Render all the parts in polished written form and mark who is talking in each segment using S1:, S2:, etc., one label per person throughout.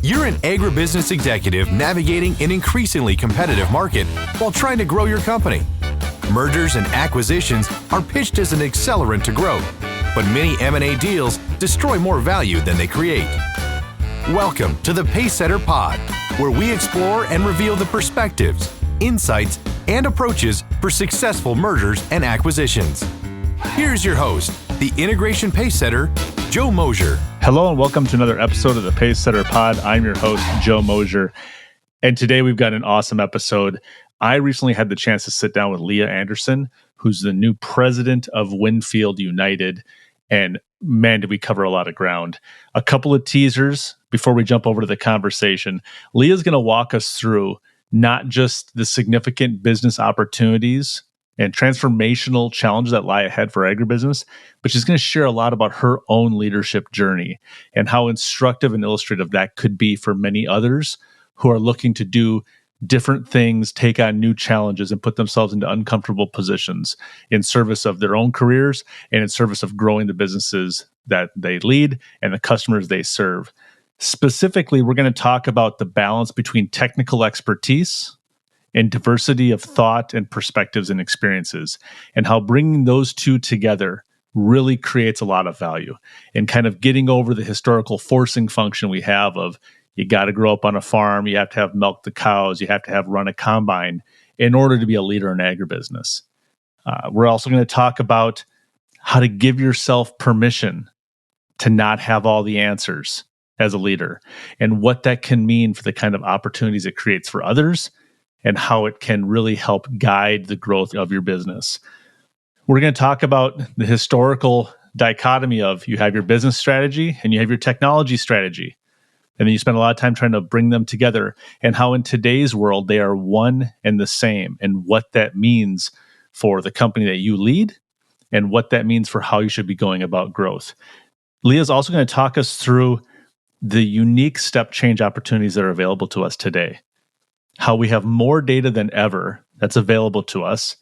S1: You're an agribusiness executive navigating an increasingly competitive market while trying to grow your company. Mergers and acquisitions are pitched as an accelerant to growth, but many M&A deals destroy more value than they create. Welcome to the Pacesetter Pod, where we explore and reveal the perspectives, insights, and approaches for successful mergers and acquisitions. Here's your host, the Integration Pacesetter, Joe Mosier.
S2: Hello and welcome to another episode of the Pacesetter Pod. I'm your host, Joe Mosier, and today we've got an awesome episode. I recently had the chance to sit down with Leah Anderson, who's the new president of Winfield United, and man, did we cover a lot of ground. A couple of teasers before we jump over to the conversation. Leah's going to walk us through not just the significant business opportunities and transformational challenges that lie ahead for agribusiness, but she's going to share a lot about her own leadership journey and how instructive and illustrative that could be for many others who are looking to do different things, take on new challenges, and put themselves into uncomfortable positions in service of their own careers and in service of growing the businesses that they lead and the customers they serve. Specifically, we're going to talk about the balance between technical expertise and diversity of thought and perspectives and experiences, and how bringing those two together really creates a lot of value, and kind of getting over the historical forcing function we have of you got to grow up on a farm, you have to have milked the cows, you have to have run a combine in order to be a leader in agribusiness. We're also going to talk about how to give yourself permission to not have all the answers as a leader, and what that can mean for the kind of opportunities it creates for others, and how it can really help guide the growth of your business. We're going to talk about the historical dichotomy of you have your business strategy and you have your technology strategy. And then you spend a lot of time trying to bring them together, and how in today's world they are one and the same, and what that means for the company that you lead and what that means for how you should be going about growth. Leah's also going to talk us through the unique step change opportunities that are available to us today, how we have more data than ever that's available to us,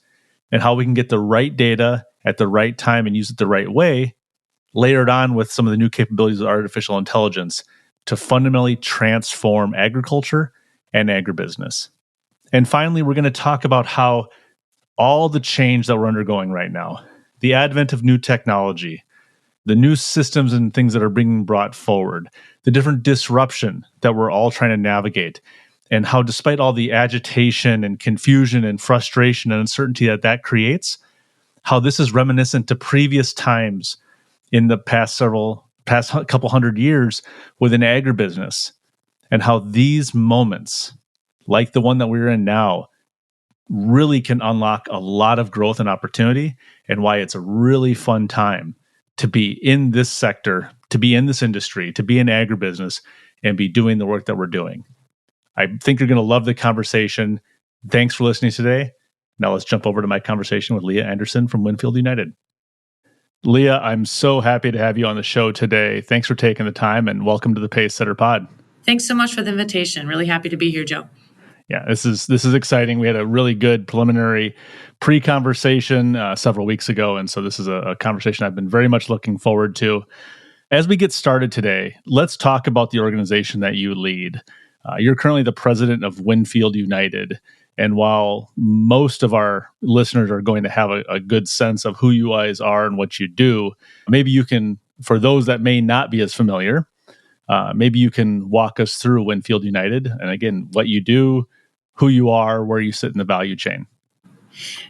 S2: and how we can get the right data at the right time and use it the right way, layered on with some of the new capabilities of artificial intelligence to fundamentally transform agriculture and agribusiness. And finally, we're going to talk about how all the change that we're undergoing right now, the advent of new technology, the new systems and things that are being brought forward, the different disruption that we're all trying to navigate, and how despite all the agitation and confusion and frustration and uncertainty that that creates, how this is reminiscent to previous times in the past couple hundred years within agribusiness, and how these moments, like the one that we're in now, really can unlock a lot of growth and opportunity, and why it's a really fun time to be in this sector, to be in this industry, to be in agribusiness, and be doing the work that we're doing. I think you're going to love the conversation. Thanks for listening today. Now let's jump over to my conversation with Leah Anderson from Winfield United. Leah, I'm so happy to have you on the show today. Thanks for taking the time, and welcome to the Pacesetter Pod.
S3: Thanks so much for the invitation. Really happy to be here, Joe.
S2: Yeah, this is exciting. We had a really good preliminary pre-conversation several weeks ago, and so this is a conversation I've been very much looking forward to. As we get started today, let's talk about the organization that you lead. You're currently the president of Winfield United, and while most of our listeners are going to have a good sense of who you guys are and what you do, maybe you can, for those that may not be as familiar, maybe you can walk us through Winfield United, and again, what you do, who you are, where you sit in the value chain.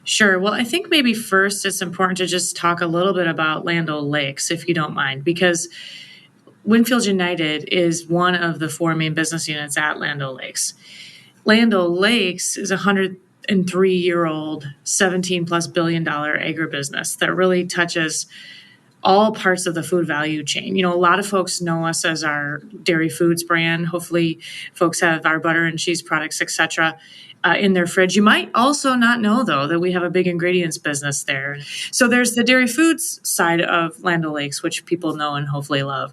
S3: Sure. Well, I think maybe first it's important to just talk a little bit about Land O'Lakes, if you don't mind, because Winfield United is one of the four main business units at Land O'Lakes. Land O'Lakes is a 103-year-old, $17+ billion agribusiness that really touches all parts of the food value chain. You know, a lot of folks know us as our dairy foods brand. Hopefully, folks have our butter and cheese products, etc. in their fridge. You might also not know, though, that we have a big ingredients business there. So there's the dairy foods side of Land O'Lakes, which people know and hopefully love.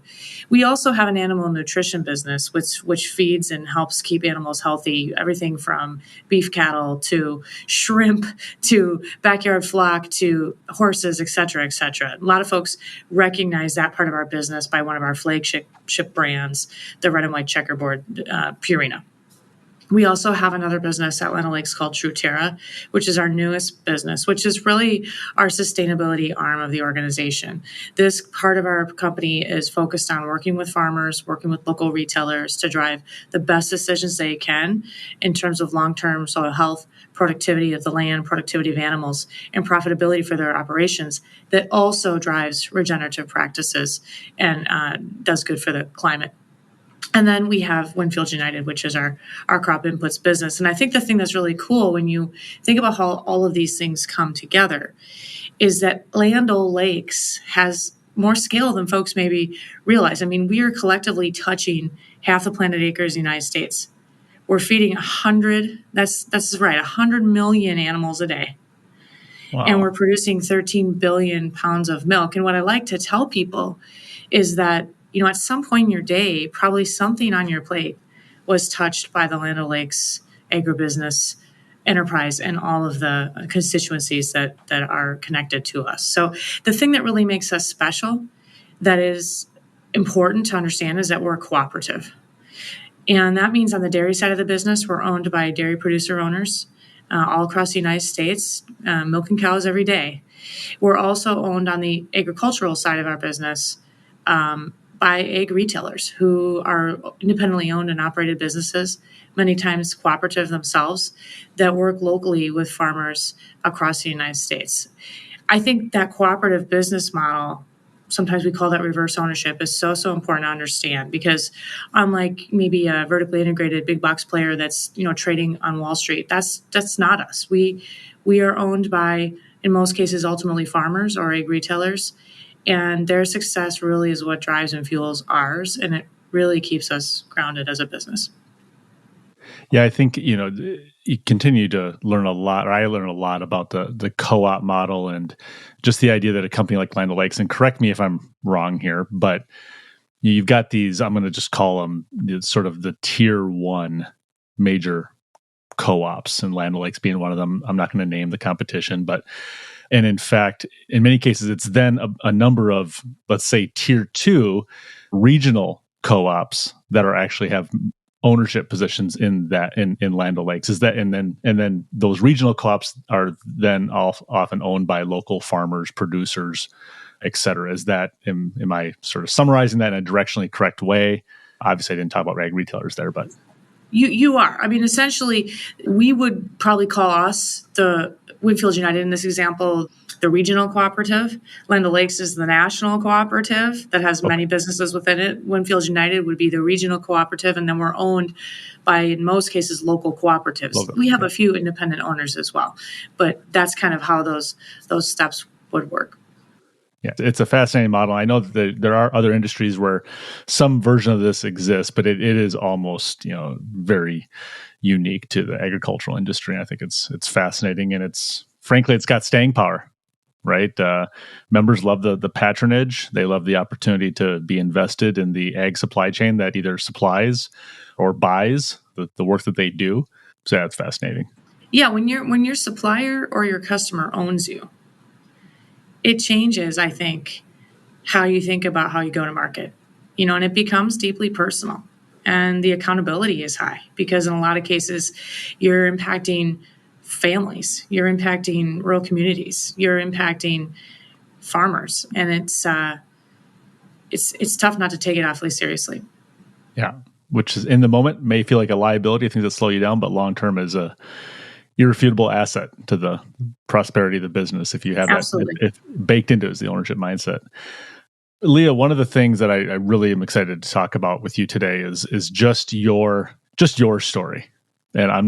S3: We also have an animal nutrition business, which feeds and helps keep animals healthy, everything from beef cattle to shrimp to backyard flock to horses, et cetera, et cetera. A lot of folks recognize that part of our business by one of our flagship brands, the red and white checkerboard Purina. We also have another business at Land O'Lakes called True Terra, which is our newest business, which is really our sustainability arm of the organization. This part of our company is focused on working with farmers, working with local retailers to drive the best decisions they can in terms of long-term soil health, productivity of the land, productivity of animals, and profitability for their operations that also drives regenerative practices and does good for the climate. And then we have Winfield United, which is our crop inputs business. And I think the thing that's really cool when you think about how all of these things come together is that Land O'Lakes has more scale than folks maybe realize. I mean, we are collectively touching half the planet acres in the United States. We're feeding 100 million animals a day. Wow. And we're producing 13 billion pounds of milk. And what I like to tell people is that, at some point in your day, probably something on your plate was touched by the Land O'Lakes agribusiness enterprise and all of the constituencies that are connected to us. So the thing that really makes us special, that is important to understand, is that we're a cooperative. And that means on the dairy side of the business, we're owned by dairy producer owners all across the United States, milking cows every day. We're also owned on the agricultural side of our business by egg retailers who are independently owned and operated businesses, many times cooperative themselves, that work locally with farmers across the United States. I think that cooperative business model, sometimes we call that reverse ownership, is so important to understand, because unlike maybe a vertically integrated big box player that's trading on Wall Street, that's not us. We are owned by, in most cases, ultimately farmers or egg retailers. And their success really is what drives and fuels ours, and it really keeps us grounded as a business.
S2: Yeah, I think, you continue to learn a lot, or I learn a lot about the co-op model and just the idea that a company like Land O'Lakes, and correct me if I'm wrong here, but you've got these, I'm going to just call them sort of the tier one major co-ops, and Land O'Lakes being one of them. I'm not going to name the competition, and in fact, in many cases, it's then a number of, let's say, tier two regional co-ops that are actually have ownership positions in Land O'Lakes. Is that, and then those regional co-ops are then often owned by local farmers, producers, et cetera. Is that, am I sort of summarizing that in a directionally correct way? Obviously, I didn't talk about ag retailers there, but
S3: You are. I mean, essentially, we would probably call us, the Winfield United in this example, the regional cooperative. Land O'Lakes is the national cooperative that has many businesses within it. Winfield United would be the regional cooperative, and then we're owned by, in most cases, local cooperatives. We have a few independent owners as well, but that's kind of how those steps would work.
S2: Yeah, it's a fascinating model. I know that there are other industries where some version of this exists, but it is almost, very unique to the agricultural industry. I think it's fascinating, and it's got staying power, right? Members love the patronage. They love the opportunity to be invested in the ag supply chain that either supplies or buys the work that they do. So that's fascinating.
S3: Yeah, when your supplier or your customer owns you, it changes, I think, how you think about how you go to market, and it becomes deeply personal, and the accountability is high because in a lot of cases you're impacting families, you're impacting rural communities, you're impacting farmers, and it's tough not to take it awfully seriously.
S2: Yeah, which is in the moment may feel like a liability, things that slow you down, but long term is a irrefutable asset to the prosperity of the business if you have
S3: Absolutely.
S2: that baked into it is the ownership mindset. Leah, one of the things that I really am excited to talk about with you today is just your story. And I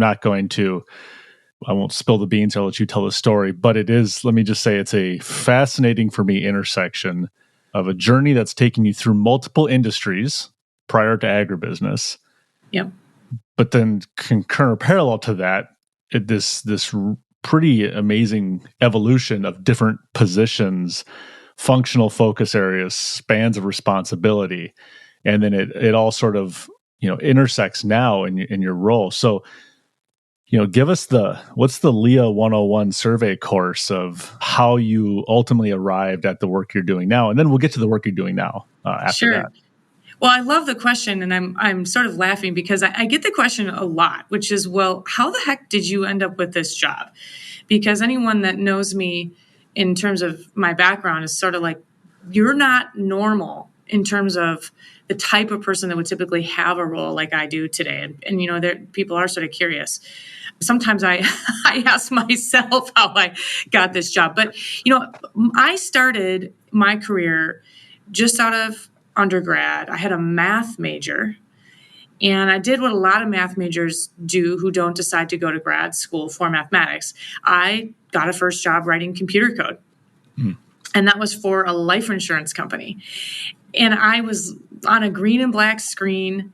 S2: won't spill the beans, I'll let you tell the story, but it is, let me just say, it's a fascinating for me intersection of a journey that's taken you through multiple industries prior to agribusiness.
S3: Yep.
S2: But then parallel to that, this pretty amazing evolution of different positions, functional focus areas, spans of responsibility, and then it all sort of intersects now in your role. So give us what's the Leah 101 survey course of how you ultimately arrived at the work you're doing now, and then we'll get to the work you're doing now after that.
S3: Well, I love the question, and I'm sort of laughing because I get the question a lot, which is, well, how the heck did you end up with this job? Because anyone that knows me in terms of my background is sort of like, you're not normal in terms of the type of person that would typically have a role like I do today. And people are sort of curious. Sometimes I ask myself how I got this job. But, I started my career just out of undergrad. I had a math major, and I did what a lot of math majors do who don't decide to go to grad school for mathematics. I got a first job writing computer code, and that was for a life insurance company. And I was on a green and black screen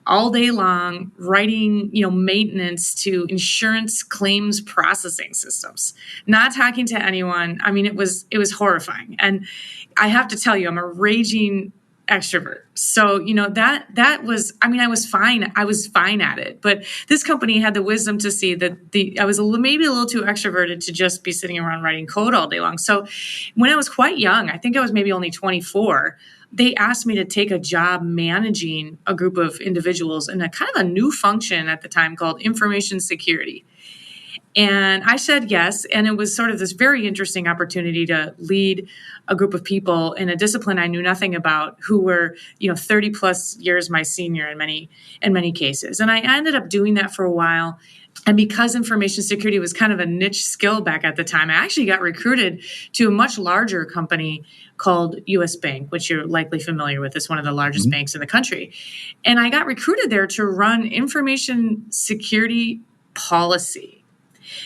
S3: all day long writing, maintenance to insurance claims processing systems, not talking to anyone. I mean, it was horrifying. And I have to tell you, I'm a raging extrovert. So, that was, I was fine. I was fine at it. But this company had the wisdom to see that I was maybe a little too extroverted to just be sitting around writing code all day long. So when I was quite young, I think I was maybe only 24, they asked me to take a job managing a group of individuals in a kind of a new function at the time called information security. And I said yes. And it was sort of this very interesting opportunity to lead a group of people in a discipline I knew nothing about, who were, 30 plus years my senior in many cases. And I ended up doing that for a while. And because information security was kind of a niche skill back at the time, I actually got recruited to a much larger company called U.S. Bank, which you're likely familiar with. It's one of the largest banks in the country. And I got recruited there to run information security policy.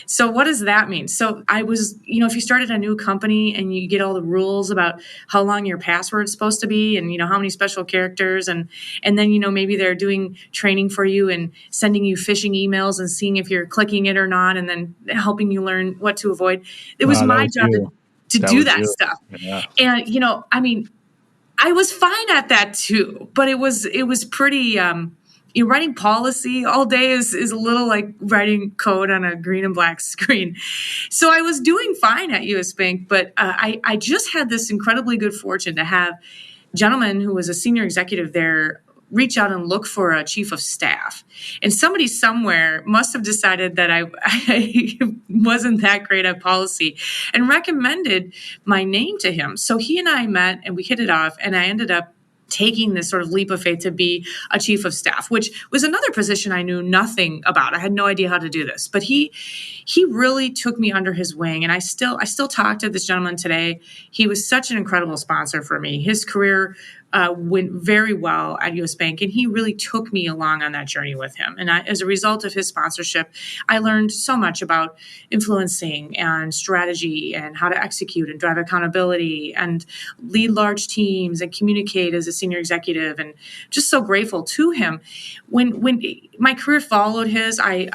S3: So what does that mean? So I was, if you started a new company and you get all the rules about how long your password's supposed to be and, how many special characters and then, maybe they're doing training for you and sending you phishing emails and seeing if you're clicking it or not and then helping you learn what to avoid. It was my job to do that stuff. Yeah. And, I was fine at that too, but it was pretty, writing policy all day is a little like writing code on a green and black screen. So I was doing fine at U.S. Bank, but I just had this incredibly good fortune to have a gentleman who was a senior executive there reach out and look for a chief of staff. And somebody somewhere must have decided that I wasn't that great at policy and recommended my name to him. So he and I met and we hit it off, and I ended up taking this sort of leap of faith to be a chief of staff, which was another position I knew nothing about. I had no idea how to do this, but he really took me under his wing. And I still talk to this gentleman today. He was such an incredible sponsor for me. His career went very well at U.S. Bank, and he really took me along on that journey with him. And as a result of his sponsorship, I learned so much about influencing and strategy and how to execute and drive accountability and lead large teams and communicate as a senior executive, and just so grateful to him. When my career followed his, I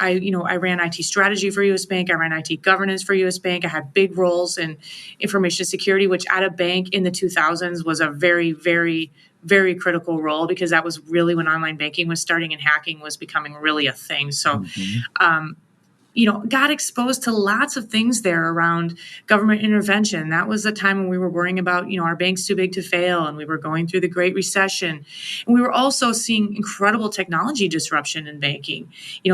S3: ran IT strategy for U.S. Bank. I ran IT governance for U.S. Bank. I had big roles in information security, which at a bank in the 2000s was a very, very, very critical role, because that was really when online banking was starting and hacking was becoming really a thing. So, got exposed to lots of things there around government intervention. That was the time when we were worrying about, our bank's too big to fail, and we were going through the Great Recession. And we were also seeing incredible technology disruption in banking.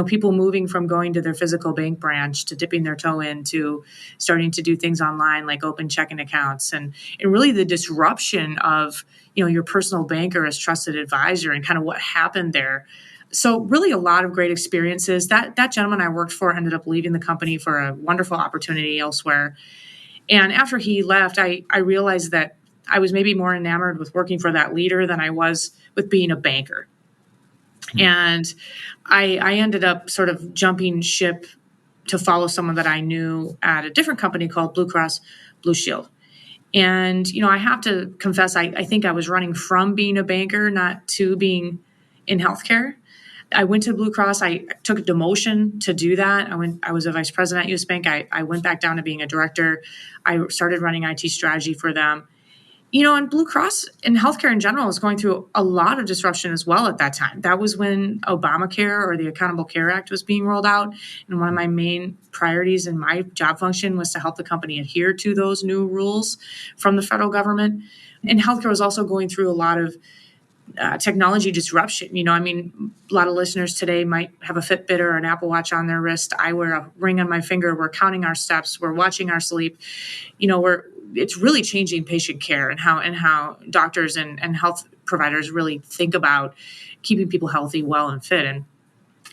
S3: People moving from going to their physical bank branch to dipping their toe in to starting to do things online like open checking accounts, and really the disruption of, your personal banker as trusted advisor and kind of what happened there. So really a lot of great experiences. That gentleman I worked for ended up leaving the company for a wonderful opportunity elsewhere. And after he left, I realized that I was maybe more enamored with working for that leader than I was with being a banker. And I ended up sort of jumping ship to follow someone that I knew at a different company called Blue Cross Blue Shield. And, I have to confess, I think I was running from being a banker, not to being in healthcare. I went to Blue Cross. I took a demotion to do that. I was a vice president at US Bank. I went back down to being a director. I started running IT strategy for them. And Blue Cross and healthcare in general was going through a lot of disruption as well at that time. That was when Obamacare, or the Accountable Care Act, was being rolled out. And one of my main priorities in my job function was to help the company adhere to those new rules from the federal government. And healthcare was also going through a lot of technology disruption. A lot of listeners today might have a Fitbit or an Apple Watch on their wrist. I wear a ring on my finger. We're counting our steps. We're watching our sleep. It's really changing patient care and how doctors and health providers really think about keeping people healthy, well, and fit. And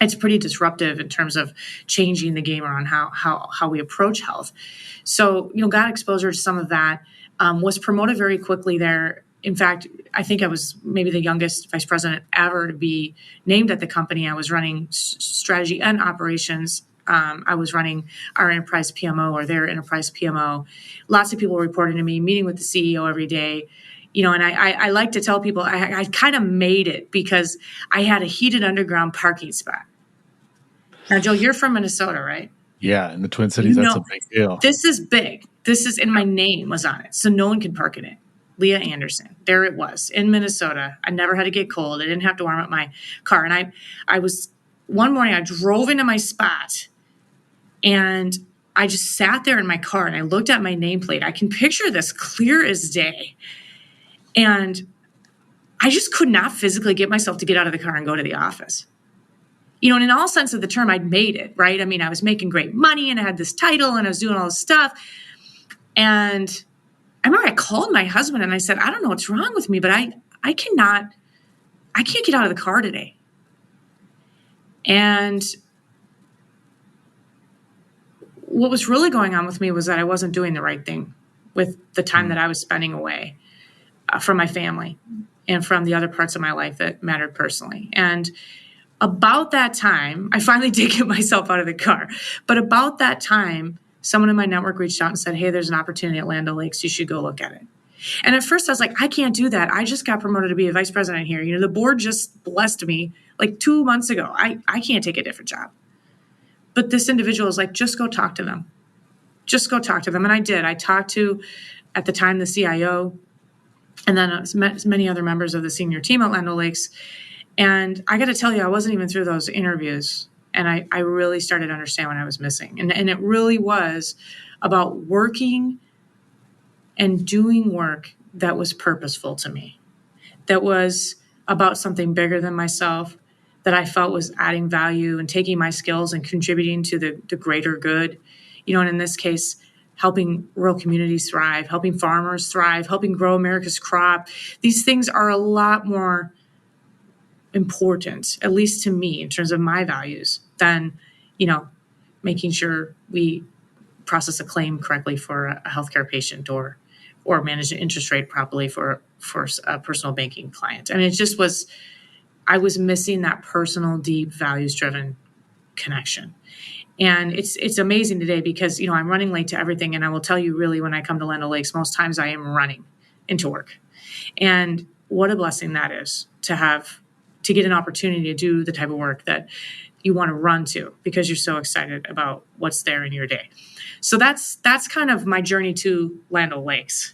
S3: it's pretty disruptive in terms of changing the game around how we approach health. So, got exposure to some of that, was promoted very quickly there. In fact, I think I was maybe the youngest vice president ever to be named at the company. I was running strategy and operations. I was running our enterprise PMO, or their enterprise PMO. Lots of people reporting to me, meeting with the CEO every day. And I like to tell people I kind of made it because I had a heated underground parking spot. Now, Joe, you're from Minnesota, right?
S2: Yeah, in the Twin Cities, that's a big deal.
S3: This is big. And my name was on it, so no one could park in it. Leah Anderson. There it was in Minnesota. I never had to get cold. I didn't have to warm up my car. And I was, one morning I drove into my spot and I just sat there in my car and I looked at my nameplate. I can picture this clear as day. And I just could not physically get myself to get out of the car and go to the office. And in all sense of the term, I'd made it, right? I was making great money and I had this title and I was doing all this stuff. And I remember I called my husband and I said, I don't know what's wrong with me, but I can't get out of the car today. And what was really going on with me was that I wasn't doing the right thing with the time that I was spending away from my family and from the other parts of my life that mattered personally. And about that time, I finally did get myself out of the car. But about that time, someone in my network reached out and said, hey, there's an opportunity at Land O'Lakes. You should go look at it. And at first I was like, I can't do that. I just got promoted to be a vice president here. The board just blessed me like 2 months ago. I can't take a different job. But this individual was like, just go talk to them. Just go talk to them. And I did. I talked to, at the time, the CIO, and then many other members of the senior team at Land O'Lakes. And I got to tell you, I wasn't even through those interviews. And I really started to understand what I was missing. And it really was about working and doing work that was purposeful to me, that was about something bigger than myself, that I felt was adding value and taking my skills and contributing to the greater good. And in this case, helping rural communities thrive, helping farmers thrive, helping grow America's crop. These things are a lot more important, at least to me, in terms of my values, than, making sure we process a claim correctly for a healthcare patient or manage an interest rate properly for a personal banking client. It just was, I was missing that personal, deep, values-driven connection. And it's amazing today because, I'm running late to everything. And I will tell you, really, when I come to Land O'Lakes, most times I am running into work. And what a blessing that is to get an opportunity to do the type of work that you want to run to because you're so excited about what's there in your day. So that's kind of my journey to Land O'Lakes.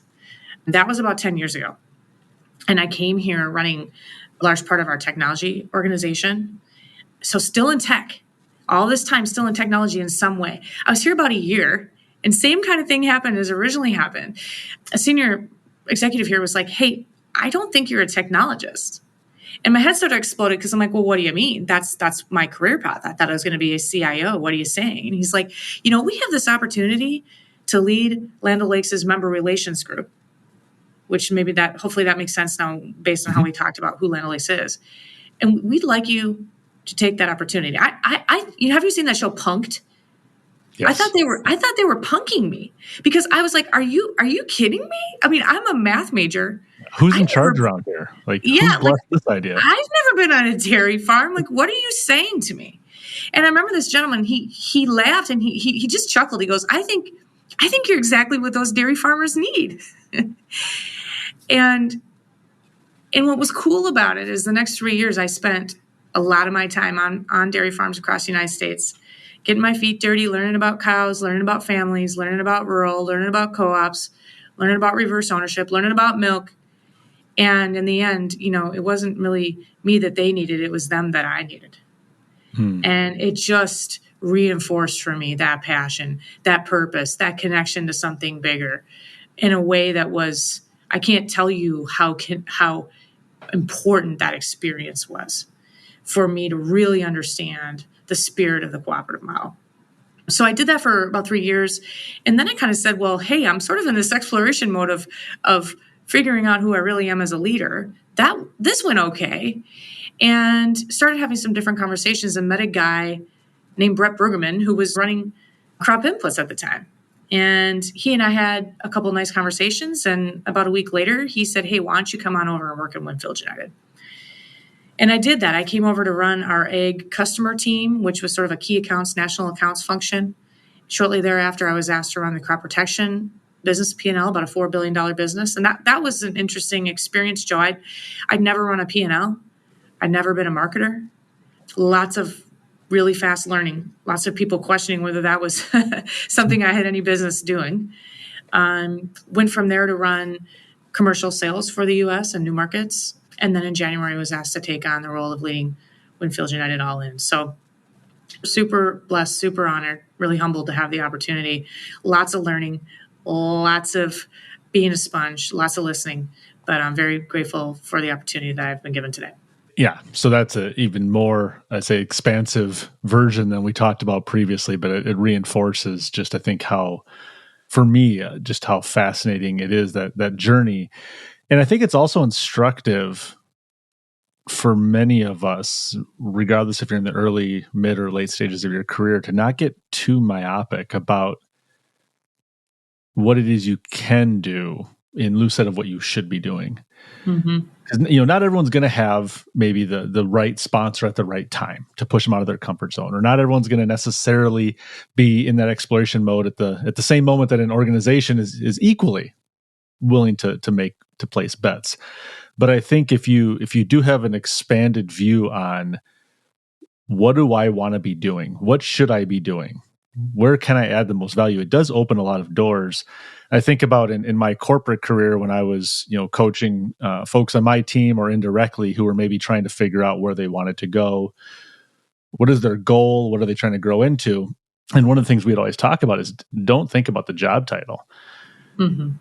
S3: That was about 10 years ago. And I came here running a large part of our technology organization. So still in tech, all this time still in technology in some way. I was here about a year and same kind of thing happened as originally happened. A senior executive here was like, hey, I don't think you're a technologist. And my head started exploding because I'm like, well, what do you mean? That's my career path. I thought I was going to be a CIO. What are you saying? And he's like, we have this opportunity to lead Land O'Lakes' member relations group, which hopefully that makes sense now based on how we talked about who Land O'Lakes is. And we'd like you to take that opportunity. Have you seen that show Punked?
S2: Yes.
S3: I thought they were punking me because I was like, are you kidding me? I'm a math major.
S2: Who's in charge around here? Who's blessed this idea?
S3: I've never been on a dairy farm. What are you saying to me? And I remember this gentleman, he laughed and he just chuckled. He goes, I think you're exactly what those dairy farmers need. And what was cool about it is the next 3 years I spent a lot of my time on dairy farms across the United States, getting my feet dirty, learning about cows, learning about families, learning about rural, learning about co-ops, learning about reverse ownership, learning about milk. And in the end, it wasn't really me that they needed. It was them that I needed. And it just reinforced for me that passion, that purpose, that connection to something bigger in a way that was, I can't tell you how important that experience was for me to really understand the spirit of the cooperative model. So I did that for about 3 years. And then I kind of said, well, hey, I'm sort of in this exploration mode of figuring out who I really am as a leader. This went okay. And started having some different conversations and met a guy named Brett Brueggemann, who was running crop inputs at the time. And he and I had a couple of nice conversations. And about a week later, he said, hey, why don't you come on over and work in Winfield United? And I did that. I came over to run our ag customer team, which was sort of a key accounts, national accounts function. Shortly thereafter, I was asked to run the crop protection business P&L, about a $4 billion business. And that was an interesting experience, Joe. I'd never run a P&L. I'd never been a marketer. Lots of really fast learning. Lots of people questioning whether that was something I had any business doing. Went from there to run commercial sales for the U.S. and new markets. And then in January, I was asked to take on the role of leading Winfield United All In. So super blessed, super honored, really humbled to have the opportunity. Lots of learning, lots of being a sponge, lots of listening. But I'm very grateful for the opportunity that I've been given today.
S2: Yeah, so that's a even more, I'd say, expansive version than we talked about previously, but it reinforces just, I think, how, for me, just how fascinating it is, that journey. And I think it's also instructive for many of us, regardless if you're in the early, mid, or late stages of your career, to not get too myopic about what it is you can do in lieu of what you should be doing. Mm-hmm. Not everyone's going to have maybe the right sponsor at the right time to push them out of their comfort zone, or not everyone's going to necessarily be in that exploration mode at the same moment that an organization is equally willing to place bets. But I think if you do have an expanded view on what do I want to be doing, what should I be doing, where can I add the most value, it does open a lot of doors. I think about in my corporate career when I was, coaching folks on my team or indirectly who were maybe trying to figure out where they wanted to go. What is their goal? What are they trying to grow into? And one of the things we'd always talk about is don't think about the job title. Mm-hmm.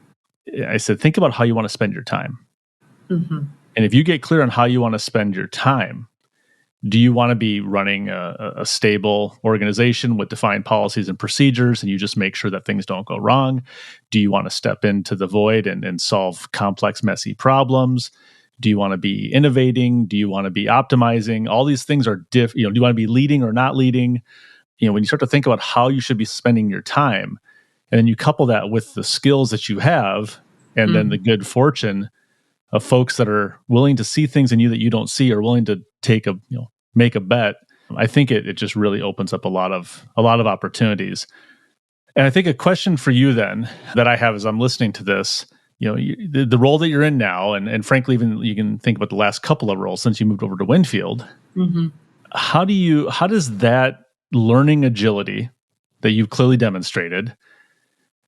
S2: I said, think about how you want to spend your time. Mm-hmm. And if you get clear on how you want to spend your time, do you want to be running a stable organization with defined policies and procedures, and you just make sure that things don't go wrong? Do you want to step into the void and solve complex, messy problems? Do you want to be innovating? Do you want to be optimizing? All these things are do you want to be leading or not leading? When you start to think about how you should be spending your time, and then you couple that with the skills that you have, and then the good fortune of folks that are willing to see things in you that you don't see, or willing to make a bet, I think it just really opens up a lot of opportunities. And I think a question for you then that I have as I'm listening to this, the role that you're in now, and frankly, even you can think about the last couple of roles since you moved over to Winfield. Mm-hmm. How does that learning agility that you've clearly demonstrated,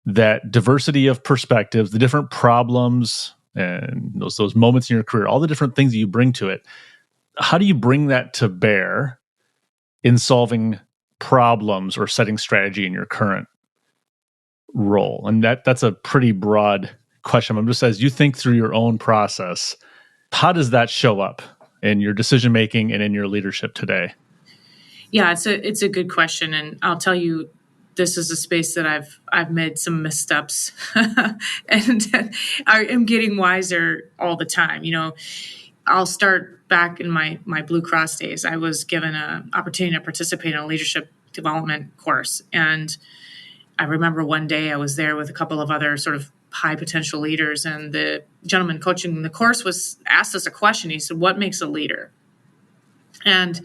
S2: that diversity of perspectives, the different problems and those moments in your career, all the different things that you bring to it, how do you bring that to bear in solving problems or setting strategy in your current role? And that's a pretty broad question. I'm just, as you think through your own process, how does that show up in your decision making and in your leadership today?
S3: Yeah, it's a good question, and I'll tell you, this is a space that I've made some missteps, and I am getting wiser all the time. I'll start back in my Blue Cross days. I was given an opportunity to participate in a leadership development course, and I remember one day I was there with a couple of other sort of high potential leaders, and the gentleman coaching the course asked us a question. He said, "What makes a leader?" And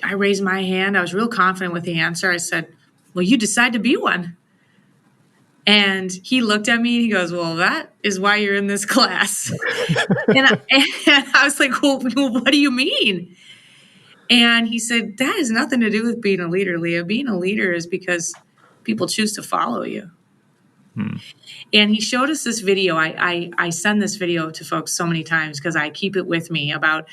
S3: I raised my hand. I was real confident with the answer. I said, "Well, you decide to be one." And he looked at me and he goes, "Well, that is why you're in this class." and I was like, well, what do you mean? And he said, that has nothing to do with being a leader, Leah. Being a leader is because people choose to follow you. And he showed us this video. I send this video to folks so many times because I keep it with me, about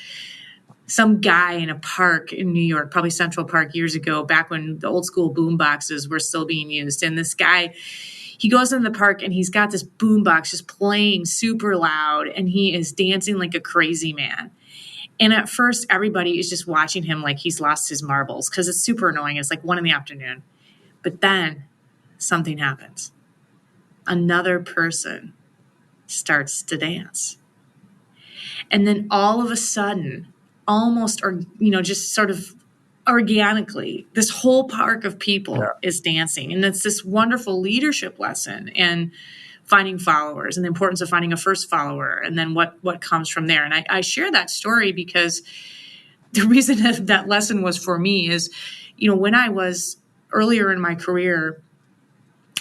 S3: some guy in a park in New York, probably Central Park years ago, back when the old school boom boxes were still being used. And this guy, he goes in the park and he's got this boom box just playing super loud, and he is dancing like a crazy man. And at first, everybody is just watching him like he's lost his marbles because it's super annoying. It's like 1 p.m. But then something happens. Another person starts to dance. And then all of a sudden, almost, or just sort of organically, this whole park of people is dancing. And it's this wonderful leadership lesson and finding followers and the importance of finding a first follower, and then what comes from there. And I share that story because the reason that lesson was for me is, when I was earlier in my career,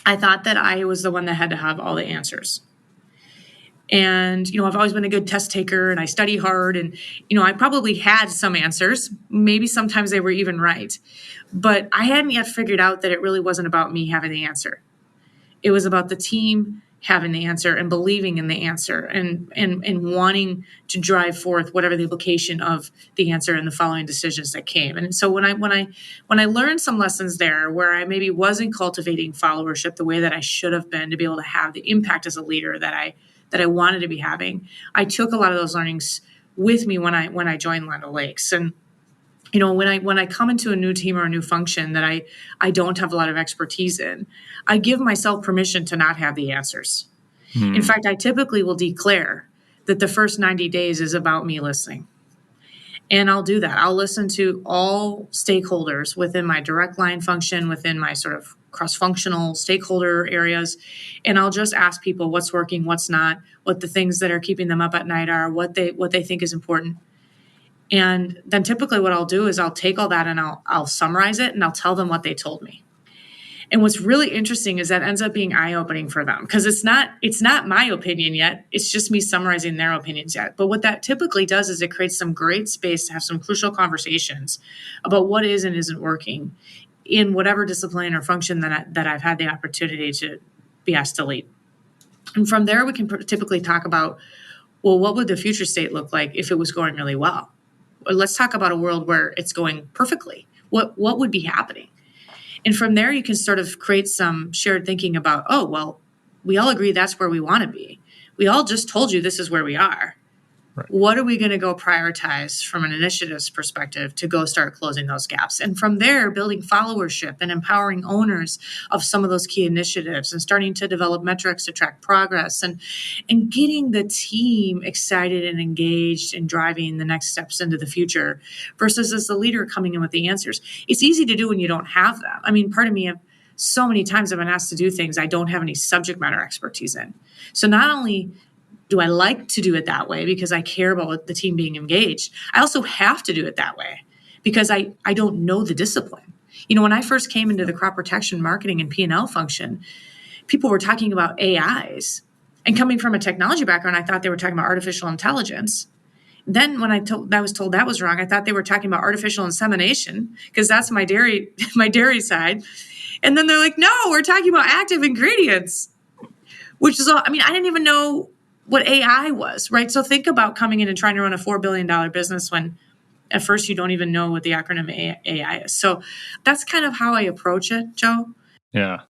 S3: I thought that I was the one that had to have all the answers. And, I've always been a good test taker, and I study hard, and, I probably had some answers. Maybe sometimes they were even right, but I hadn't yet figured out that it really wasn't about me having the answer. It was about the team having the answer and believing in the answer and wanting to drive forth whatever the implication of the answer and the following decisions that came. And so when I learned some lessons there where I maybe wasn't cultivating followership the way that I should have been to be able to have the impact as a leader that I wanted to be having, I took a lot of those learnings with me when I joined Land O'Lakes. And when I come into a new team or a new function that I don't have a lot of expertise in, I give myself permission to not have the answers. In fact, I typically will declare that the first 90 days is about me listening. And I'll do that. I'll listen to all stakeholders within my direct line function, within my sort of cross-functional stakeholder areas. And I'll just ask people what's working, what's not, what the things that are keeping them up at night are, what they think is important. And then typically what I'll do is I'll take all that and I'll summarize it and I'll tell them what they told me. And what's really interesting is that ends up being eye-opening for them because it's not my opinion yet. It's just me summarizing their opinions yet. But what that typically does is it creates some great space to have some crucial conversations about what is and isn't working in whatever discipline or function that I've had the opportunity to be asked to lead. And from there, we can typically talk about, well, what would the future state look like if it was going really well? Or let's talk about a world where it's going perfectly. What would be happening? And from there, you can sort of create some shared thinking about, oh, well, we all agree that's where we want to be. We all just told you this is where we are. Right. What are we going to go prioritize from an initiatives perspective to go start closing those gaps? And from there, building followership and empowering owners of some of those key initiatives and starting to develop metrics to track progress and getting the team excited and engaged in driving the next steps into the future versus as the leader coming in with the answers. It's easy to do when you don't have them. I mean, part of me, so many times I've been asked to do things I don't have any subject matter expertise in. So not only do I like to do it that way because I care about the team being engaged, I also have to do it that way because I don't know the discipline. When I first came into the crop protection marketing and P&L function, people were talking about AIs. And coming from a technology background, I thought they were talking about artificial intelligence. Then when I was told that was wrong, I thought they were talking about artificial insemination because that's my dairy side. And then they're like, no, we're talking about active ingredients, which is all, I didn't even know what AI was, right? So think about coming in and trying to run a $4 billion business when at first you don't even know what the acronym AI is. So that's kind of how I approach it, Joe.
S2: Yeah.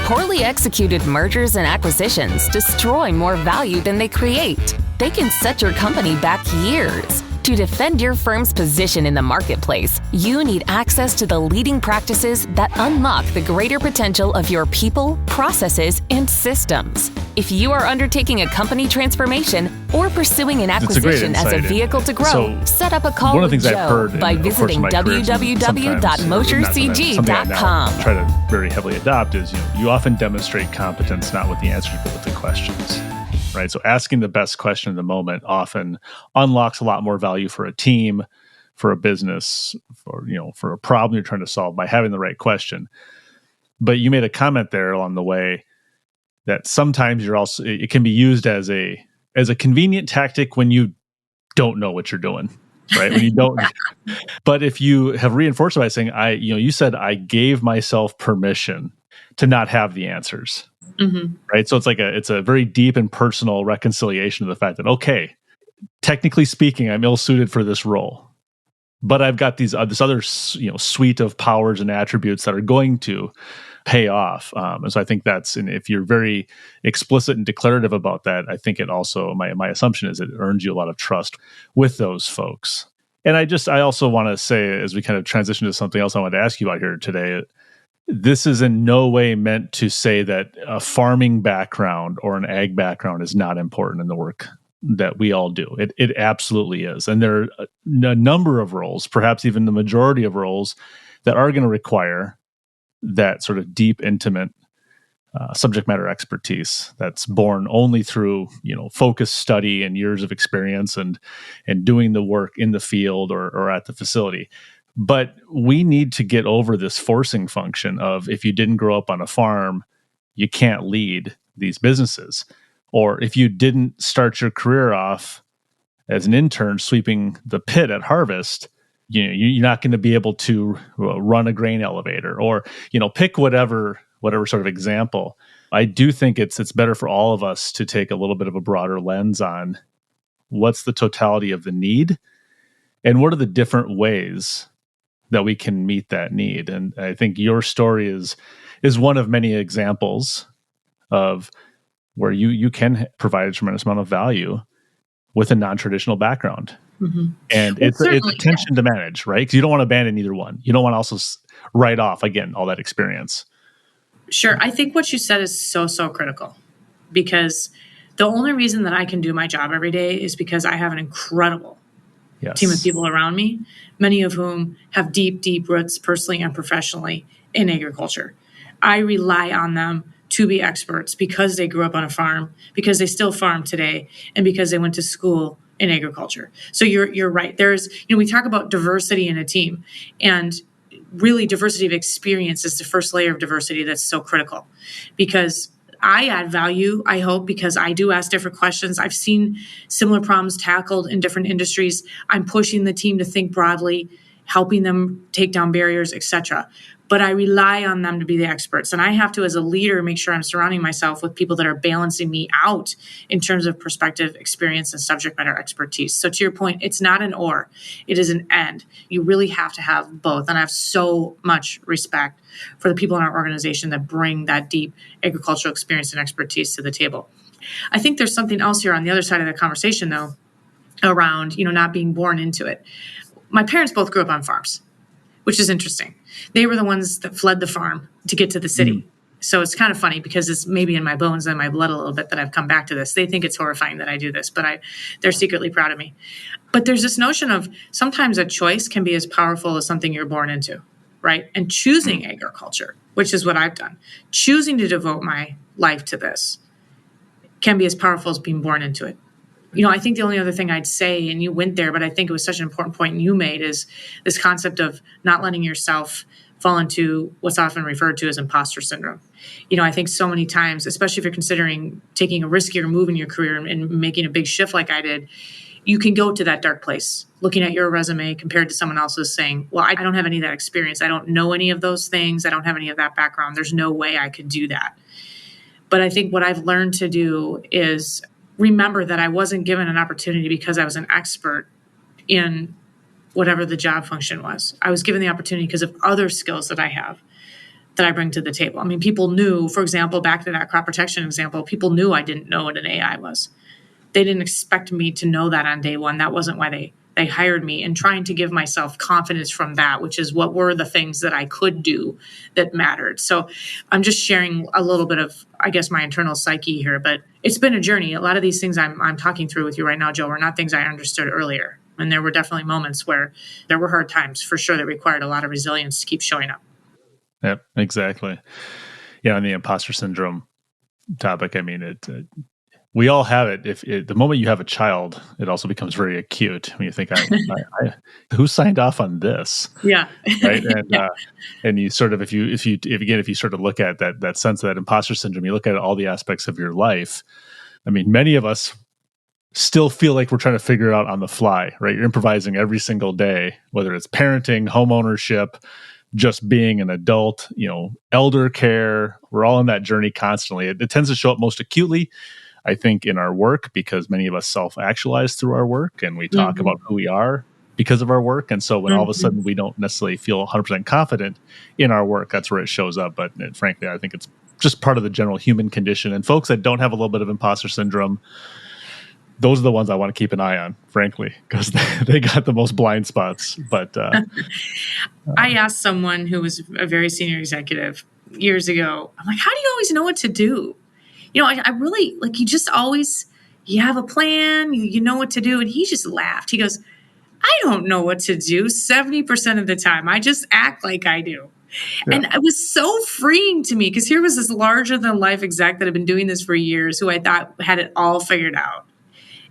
S4: Poorly executed mergers and acquisitions destroy more value than they create. They can set your company back years. To defend your firm's position in the marketplace, you need access to the leading practices that unlock the greater potential of your people, processes, and systems. If you are undertaking a company transformation or pursuing an acquisition as a vehicle to grow, set up a call with Joe by visiting www.mosercg.com.
S2: Try to very heavily adopt is, you often demonstrate competence not with the answers but with the questions. Right. So asking the best question in the moment often unlocks a lot more value for a team, for a business, for a problem you're trying to solve by having the right question. But you made a comment there along the way that sometimes it can be used as a convenient tactic when you don't know what you're doing, right? When you don't. But if you have reinforced it by saying, you said I gave myself permission to not have the answers, right? So it's a very deep and personal reconciliation of the fact that, okay, technically speaking, I'm ill-suited for this role, but I've got this other suite of powers and attributes that are going to pay off. And so I think and if you're very explicit and declarative about that, I think it also, my assumption is it earns you a lot of trust with those folks. And I also want to say, as we kind of transition to something else I wanted to ask you about here today, this is in no way meant to say that a farming background or an ag background is not important in the work that we all do. It absolutely is. And there are a number of roles, perhaps even the majority of roles, that are going to require that sort of deep, intimate subject matter expertise that's born only through focused study and years of experience and doing the work in the field or at the facility. But we need to get over this forcing function of, if you didn't grow up on a farm, you can't lead these businesses. Or if you didn't start your career off as an intern sweeping the pit at harvest, you're not going to be able to run a grain elevator or, pick whatever sort of example. I do think it's better for all of us to take a little bit of a broader lens on what's the totality of the need and what are the different ways that we can meet that need. And I think your story is one of many examples of where you can provide a tremendous amount of value with a non-traditional background. Mm-hmm. And it's a tension to manage, right? Because you don't want to abandon either one. You don't want to also write off, again, all that experience.
S3: Sure. I think what you said is so critical, because the only reason that I can do my job every day is because I have an incredible team of people around me, many of whom have deep roots personally and professionally in agriculture. I rely on them to be experts because they grew up on a farm, because they still farm today, and because they went to school in agriculture. So you're right. There's, we talk about diversity in a team, and really diversity of experience is the first layer of diversity that's so critical, because I add value, I hope, because I do ask different questions. I've seen similar problems tackled in different industries. I'm pushing the team to think broadly, helping them take down barriers, etc. But I rely on them to be the experts. And I have to, as a leader, make sure I'm surrounding myself with people that are balancing me out in terms of perspective, experience, and subject matter expertise. So to your point, it's not an or, it is an and. You really have to have both. And I have so much respect for the people in our organization that bring that deep agricultural experience and expertise to the table. I think there's something else here on the other side of the conversation, though, around, not being born into it. My parents both grew up on farms, which is interesting. They were the ones that fled the farm to get to the city. So it's kind of funny because it's maybe in my bones and my blood a little bit that I've come back to this. They think it's horrifying that I do this, but they're secretly proud of me. But there's this notion of sometimes a choice can be as powerful as something you're born into, right? And choosing agriculture, which is what I've done, choosing to devote my life to this can be as powerful as being born into it. I think the only other thing I'd say, and you went there, but I think it was such an important point you made, is this concept of not letting yourself fall into what's often referred to as imposter syndrome. I think so many times, especially if you're considering taking a riskier move in your career and making a big shift like I did, you can go to that dark place, looking at your resume compared to someone else's, saying, well, I don't have any of that experience. I don't know any of those things. I don't have any of that background. There's no way I could do that. But I think what I've learned to do is remember that I wasn't given an opportunity because I was an expert in whatever the job function was. I was given the opportunity because of other skills that I have that I bring to the table. I mean, people knew, for example, back to that crop protection example, people knew I didn't know what an AI was. They didn't expect me to know that on day one. That wasn't why they hired me, and trying to give myself confidence from that, which is what were the things that I could do that mattered. So I'm just sharing a little bit of, I guess, my internal psyche here, but it's been a journey. A lot of these things I'm talking through with you right now, Joe, were not things I understood earlier. And there were definitely moments where there were hard times, for sure, that required a lot of resilience to keep showing up.
S2: Yep, exactly. Yeah, on the imposter syndrome topic, I mean, we all have it. The moment you have a child, it also becomes very acute when you think, who signed off on this?
S3: Yeah.
S2: Right. And,
S3: Yeah.
S2: and you sort of, if you sort of look at that sense of that imposter syndrome, you look at all the aspects of your life. I mean, many of us still feel like we're trying to figure it out on the fly, right? You're improvising every single day, whether it's parenting, home ownership, just being an adult, elder care. We're all in that journey constantly. It tends to show up most acutely, I think, in our work, because many of us self-actualize through our work and we talk about who we are because of our work. And so when all of a sudden we don't necessarily feel 100% confident in our work, that's where it shows up. But frankly, I think it's just part of the general human condition. And folks that don't have a little bit of imposter syndrome, those are the ones I want to keep an eye on, frankly, because they got the most blind spots. But
S3: I asked someone who was a very senior executive years ago, I'm like, how do you always know what to do? I really, like, you have a plan, you know what to do. And he just laughed. He goes, I don't know what to do 70% of the time. I just act like I do. Yeah. And it was so freeing to me, because here was this larger than life exec that had been doing this for years, who I thought had it all figured out.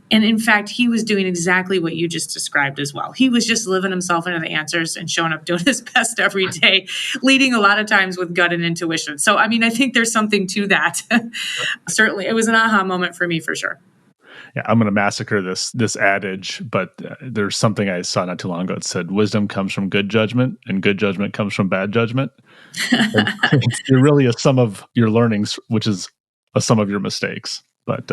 S3: And in fact, he was doing exactly what you just described as well. He was just living himself into the answers and showing up doing his best every day, leading a lot of times with gut and intuition. So, I mean, I think there's something to that. Certainly, it was an aha moment for me, for sure.
S2: Yeah, I'm going to massacre this adage, but there's something I saw not too long ago. It said, wisdom comes from good judgment, and good judgment comes from bad judgment. You're really a sum of your learnings, which is a sum of your mistakes. But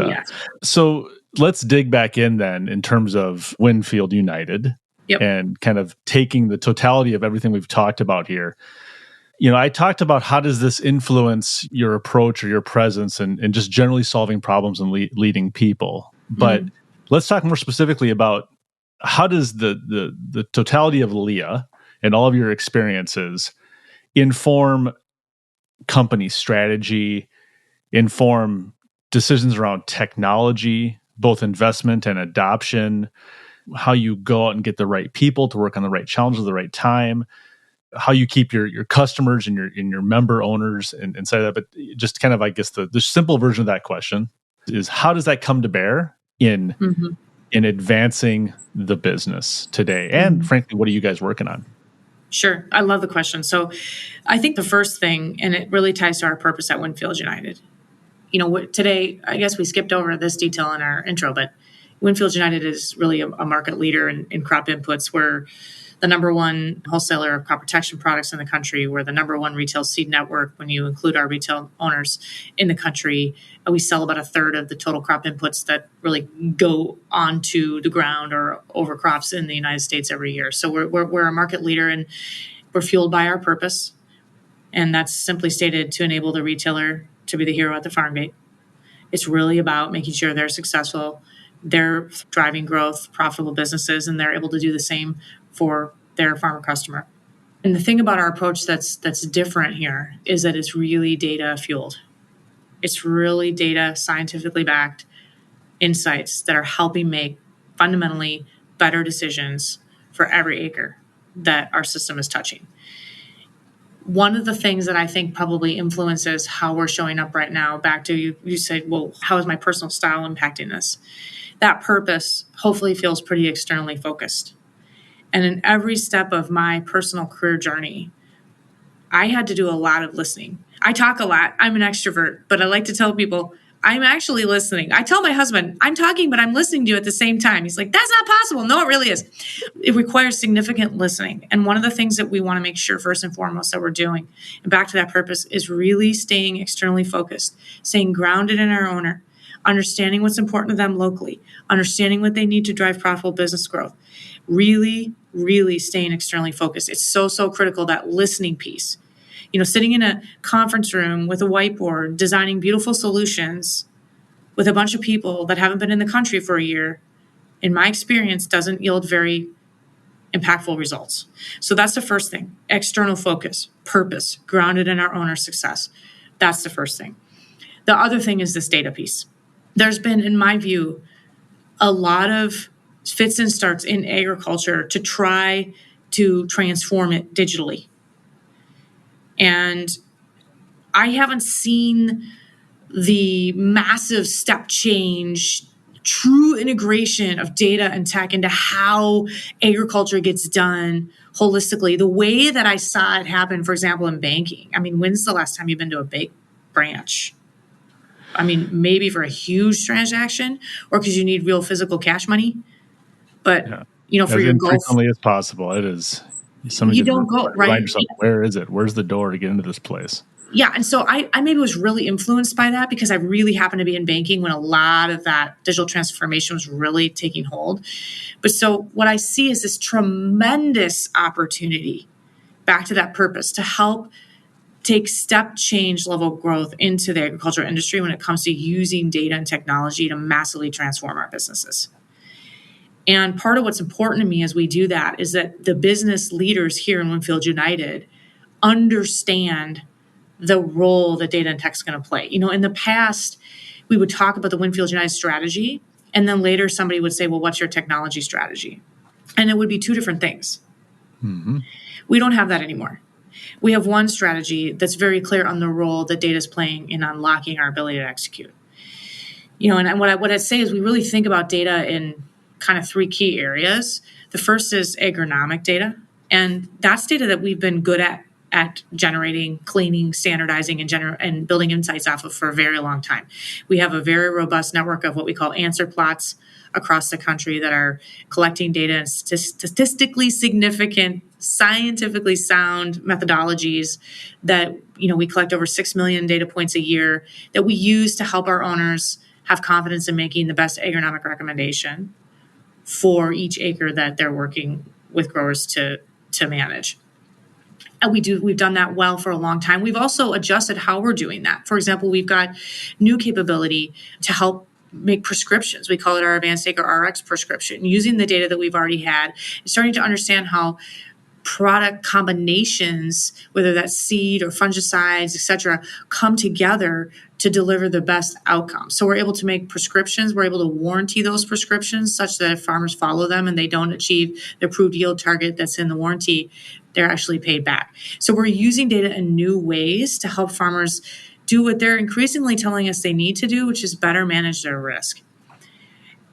S2: So let's dig back in then in terms of Winfield United. Yep. And kind of taking the totality of everything we've talked about here. I talked about how does this influence your approach or your presence and just generally solving problems and leading people. But let's talk more specifically about how does the totality of Leah and all of your experiences inform company strategy, inform decisions around technology, both investment and adoption, how you go out and get the right people to work on the right challenges at the right time, how you keep your customers and your member owners inside of that. But just kind of, I guess, the simple version of that question is, how does that come to bear in advancing the business today? And frankly, what are you guys working on?
S3: Sure. I love the question. So I think the first thing, and it really ties to our purpose at Winfield United, today, I guess we skipped over this detail in our intro, but Winfield United is really a market leader in crop inputs. We're the number one wholesaler of crop protection products in the country. We're the number one retail seed network when you include our retail owners in the country. We sell about a third of the total crop inputs that really go onto the ground or over crops in the United States every year. So we're a market leader, and we're fueled by our purpose. And that's simply stated to enable the retailer to be the hero at the farm gate. It's really about making sure they're successful, they're driving growth, profitable businesses, and they're able to do the same for their farmer customer. And the thing about our approach that's different here is that it's really data fueled. It's really data scientifically backed insights that are helping make fundamentally better decisions for every acre that our system is touching. One of the things that I think probably influences how we're showing up right now, back to you said, well, how is my personal style impacting this? That purpose hopefully feels pretty externally focused. And in every step of my personal career journey, I had to do a lot of listening. I talk a lot. I'm an extrovert, but I like to tell people I'm actually listening. I tell my husband, I'm talking, but I'm listening to you at the same time. He's like, that's not possible. No, it really is. It requires significant listening. And one of the things that we want to make sure first and foremost that we're doing, and back to that purpose, is really staying externally focused, staying grounded in our owner, understanding what's important to them locally, understanding what they need to drive profitable business growth, really, really staying externally focused. It's so critical, that listening piece. Sitting in a conference room with a whiteboard, designing beautiful solutions with a bunch of people that haven't been in the country for a year, in my experience, doesn't yield very impactful results. So that's the first thing. External focus, purpose, grounded in our owner success. That's the first thing. The other thing is this data piece. There's been, in my view, a lot of fits and starts in agriculture to try to transform it digitally. And I haven't seen the massive step change, true integration of data and tech into how agriculture gets done holistically, the way that I saw it happen, for example, in banking. I mean, when's the last time you've been to a bank branch? I mean, maybe for a huge transaction or because you need real physical cash money. But, for
S2: as
S3: your
S2: infrequently as possible, it is.
S3: You don't go, right?
S2: Remind yourself, where is it? Where's the door to get into this place?
S3: Yeah. And so I maybe was really influenced by that because I really happened to be in banking when a lot of that digital transformation was really taking hold. But so what I see is this tremendous opportunity, back to that purpose, to help take step change level growth into the agriculture industry when it comes to using data and technology to massively transform our businesses. And part of what's important to me as we do that is that the business leaders here in Winfield United understand the role that data and tech is going to play. In the past, we would talk about the Winfield United strategy, and then later somebody would say, well, what's your technology strategy? And it would be two different things.
S2: Mm-hmm.
S3: We don't have that anymore. We have one strategy that's very clear on the role that data is playing in unlocking our ability to execute. And what I'd say is we really think about data in kind of three key areas. The first is agronomic data, and that's data that we've been good at generating, cleaning, standardizing, and building insights off of for a very long time. We have a very robust network of what we call answer plots across the country that are collecting data and statistically significant, scientifically sound methodologies that, we collect over 6 million data points a year that we use to help our owners have confidence in making the best agronomic recommendation for each acre that they're working with growers to manage. And we've done that well for a long time. We've also adjusted how we're doing that. For example, we've got new capability to help make prescriptions. We call it our Advanced Acre RX prescription, using the data that we've already had and starting to understand how product combinations, whether that's seed or fungicides, et cetera, come together to deliver the best outcomes. So we're able to make prescriptions. We're able to warranty those prescriptions such that if farmers follow them and they don't achieve the approved yield target that's in the warranty, they're actually paid back. So we're using data in new ways to help farmers do what they're increasingly telling us they need to do, which is better manage their risk.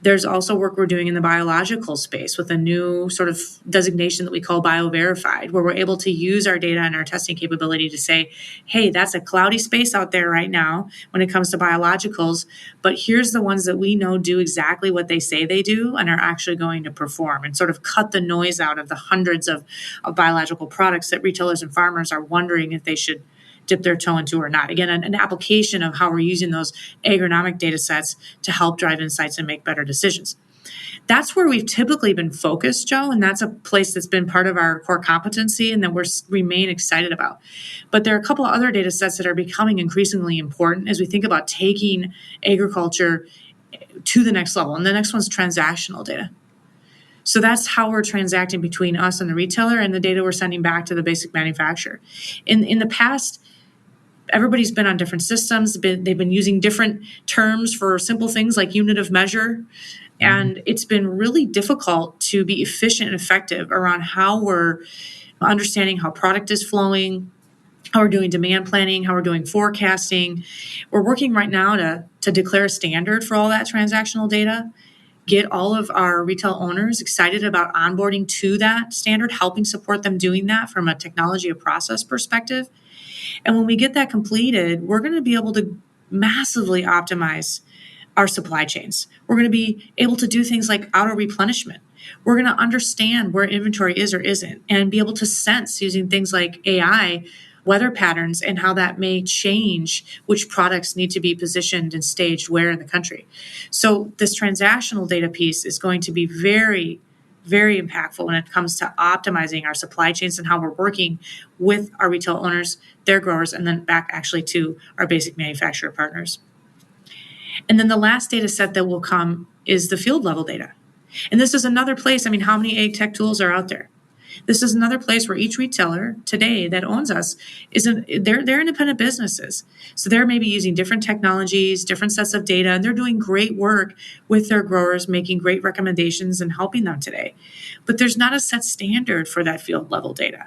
S3: There's also work we're doing in the biological space with a new sort of designation that we call BioVerified, where we're able to use our data and our testing capability to say, hey, that's a cloudy space out there right now when it comes to biologicals, but here's the ones that we know do exactly what they say they do and are actually going to perform, and sort of cut the noise out of the hundreds of biological products that retailers and farmers are wondering if they should dip their toe into or not. Again, an application of how we're using those agronomic data sets to help drive insights and make better decisions. That's where we've typically been focused, Joe, and that's a place that's been part of our core competency and that we remain excited about. But there are a couple of other data sets that are becoming increasingly important as we think about taking agriculture to the next level. And the next one's transactional data. So that's how we're transacting between us and the retailer and the data we're sending back to the basic manufacturer. In the past, everybody's been on different systems. They've been using different terms for simple things like unit of measure. And it's been really difficult to be efficient and effective around how we're understanding how product is flowing, how we're doing demand planning, how we're doing forecasting. We're working right now to declare a standard for all that transactional data, get all of our retail owners excited about onboarding to that standard, helping support them doing that from a technology or process perspective. And when we get that completed, we're going to be able to massively optimize our supply chains. We're going to be able to do things like auto replenishment. We're going to understand where inventory is or isn't and be able to sense using things like AI, weather patterns, and how that may change which products need to be positioned and staged where in the country. So this transactional data piece is going to be very, very impactful when it comes to optimizing our supply chains and how we're working with our retail owners, their growers, and then back actually to our basic manufacturer partners. And then the last data set that will come is the field level data. And this is another place, how many ag tech tools are out there? This is another place where each retailer today that owns us they're independent businesses. So they're maybe using different technologies, different sets of data, and they're doing great work with their growers, making great recommendations and helping them today. But there's not a set standard for that field level data.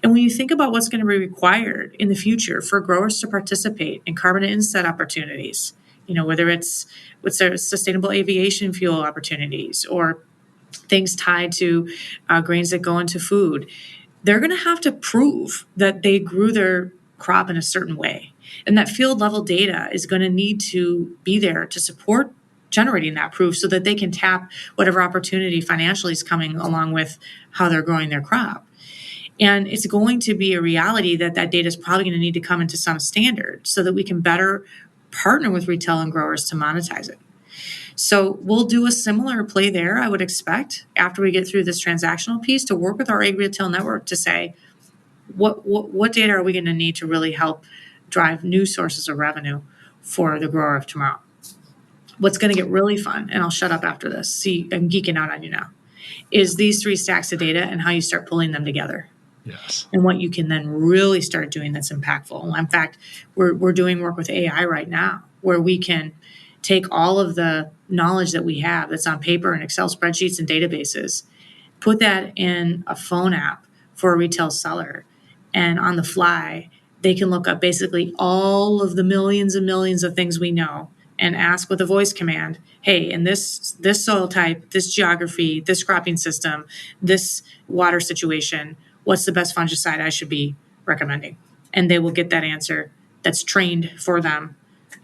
S3: And when you think about what's going to be required in the future for growers to participate in carbon inset opportunities, whether it's with their sustainable aviation fuel opportunities or things tied to grains that go into food, they're going to have to prove that they grew their crop in a certain way. And that field level data is going to need to be there to support generating that proof so that they can tap whatever opportunity financially is coming along with how they're growing their crop. And it's going to be a reality that data is probably going to need to come into some standard so that we can better partner with retail and growers to monetize it. So we'll do a similar play there, I would expect, after we get through this transactional piece, to work with our ag retail network to say, what data are we going to need to really help drive new sources of revenue for the grower of tomorrow? What's going to get really fun, and I'll shut up after this, see, I'm geeking out on you now, is these 3 stacks of data and how you start pulling them together.
S2: Yes.
S3: And what you can then really start doing that's impactful. In fact, we're doing work with AI right now where we can take all of the knowledge that we have that's on paper and Excel spreadsheets and databases, put that in a phone app for a retail seller, and on the fly, they can look up basically all of the millions and millions of things we know and ask with a voice command, hey, in this soil type, this geography, this cropping system, this water situation, what's the best fungicide I should be recommending? And they will get that answer that's trained for them,